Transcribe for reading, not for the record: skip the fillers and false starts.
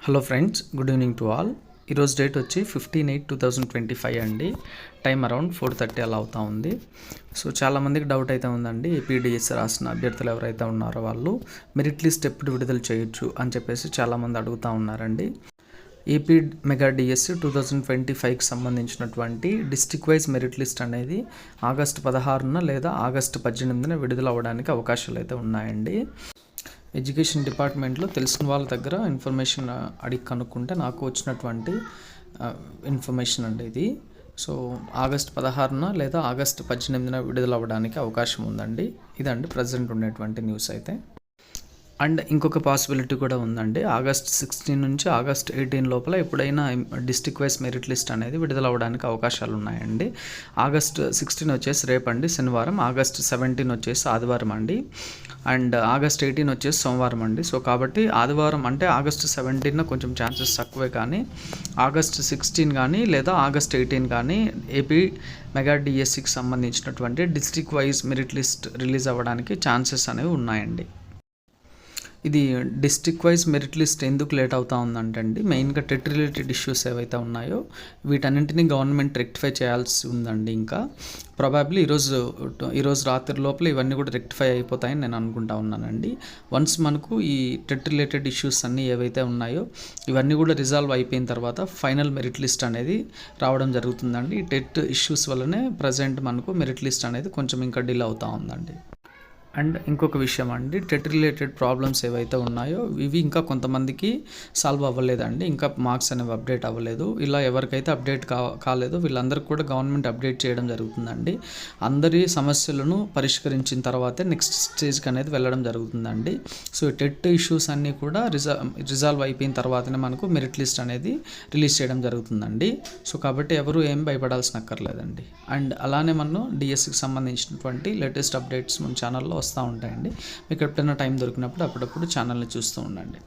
Hello friends, good evening to all. ఈరోజు date వచ్చి 15/8/2025 అండి. టైం అరౌండ్ 4:30 అలా అవుతా ఉంది. సో చాలామందికి డౌట్ అయితే ఉందండి. ఏపీడిఎస్ రాసిన అభ్యర్థులు ఎవరైతే ఉన్నారో వాళ్ళు మెరిట్ లిస్ట్ ఎప్పుడు విడుదల చేయొచ్చు అని చెప్పేసి చాలామంది అడుగుతూ ఉన్నారండి. ఏపీ మెగా డిఎస్ 2025కి సంబంధించినటువంటి డిస్ట్రిక్ట్ వైజ్ మెరిట్ లిస్ట్ అనేది ఆగస్టు 16న లేదా ఆగస్టు 18న విడుదల అవ్వడానికి అవకాశాలు అయితే ఉన్నాయండి. ఎడ్యుకేషన్ డిపార్ట్మెంట్లో తెలిసిన వాళ్ళ దగ్గర ఇన్ఫర్మేషన్ అడిగి కనుక్కుంటే నాకు వచ్చినటువంటి ఇన్ఫర్మేషన్ అండి ఇది. సో ఆగస్టు 16న లేదా ఆగస్టు 18న విడుదల అవ్వడానికి అవకాశం ఉందండి. ఇదండి ప్రజెంట్ ఉండేటువంటి న్యూస్ అయితే. అండ్ ఇంకొక పాసిబిలిటీ కూడా ఉందండి. ఆగస్ట్ 16 నుంచి ఆగస్ట్ 18 లోపల ఎప్పుడైనా డిస్ట్రిక్ట్ వైజ్ మెరిట్ లిస్ట్ అనేది విడుదల అవ్వడానికి అవకాశాలు ఉన్నాయండి. ఆగస్ట్ 16 వచ్చేసి రేపండి, శనివారం. ఆగస్ట్ 17 వచ్చేసి ఆదివారం అండి. అండ్ ఆగస్ట్ 18 వచ్చేసి సోమవారం అండి. సో కాబట్టి ఆదివారం అంటే ఆగస్ట్ 17న కొంచెం ఛాన్సెస్ తక్కువే, కానీ ఆగస్ట్ 16 కానీ లేదా ఆగస్ట్ 18 కానీ ఏపీ మెగా డిఎస్సికి సంబంధించినటువంటి district wise merit list release అవ్వడానికి ఛాన్సెస్ అనేవి ఉన్నాయండి. ఇది డిస్ట్రిక్ట్ వైజ్ మెరిట్ లిస్ట్ ఎందుకు లేట్ అవుతా ఉందంటే అండి, మెయిన్గా టెట్ రిలేటెడ్ ఇష్యూస్ ఏవైతే ఉన్నాయో వీటన్నింటినీ గవర్నమెంట్ రెక్టిఫై చేయాల్సి ఉందండి. ఇంకా ప్రాబబ్లీ ఈరోజు రాత్రి లోపల ఇవన్నీ కూడా రెక్టిఫై అయిపోతాయని నేను అనుకుంటా ఉన్నానండి. వన్స్ మనకు ఈ టెట్ రిలేటెడ్ ఇష్యూస్ అన్నీ ఏవైతే ఉన్నాయో ఇవన్నీ కూడా రిజాల్వ్ అయిపోయిన తర్వాత ఫైనల్ మెరిట్ లిస్ట్ అనేది రావడం జరుగుతుందండి. ఈ టెట్ ఇష్యూస్ వల్లనే ప్రజెంట్ మనకు మెరిట్ లిస్ట్ అనేది కొంచెం ఇంకా డిలే అవుతూ ఉందండి. అండ్ ఇంకొక విషయం అండి, టెట్ రిలేటెడ్ ప్రాబ్లమ్స్ ఏవైతే ఉన్నాయో ఇవి ఇంకా కొంతమందికి సాల్వ్ అవ్వలేదండి. ఇంకా మార్క్స్ అనేవి అప్డేట్ అవ్వలేదు. ఇలా ఎవరికైతే అప్డేట్ కాలేదో వీళ్ళందరికీ కూడా గవర్నమెంట్ అప్డేట్ చేయడం జరుగుతుందండి. అందరి సమస్యలను పరిష్కరించిన తర్వాతే నెక్స్ట్ స్టేజ్కి అనేది వెళ్ళడం జరుగుతుందండి. సో టెట్ ఇష్యూస్ అన్నీ కూడా రిజాల్వ్ అయిపోయిన తర్వాతనే మనకు మెరిట్ లిస్ట్ అనేది రిలీజ్ చేయడం జరుగుతుందండి. సో కాబట్టి ఎవరు ఏం భయపడాల్సిన అక్కర్లేదండి. అండ్ అలానే మనం డిఎస్సికి సంబంధించినటువంటి లేటెస్ట్ అప్డేట్స్ మన ఛానల్లో వస్తూ ఉంటాయండి. మీకు ఎప్పుడైనా టైం దొరికినప్పుడు అప్పుడప్పుడు ఛానల్ని చూస్తూ ఉండండి.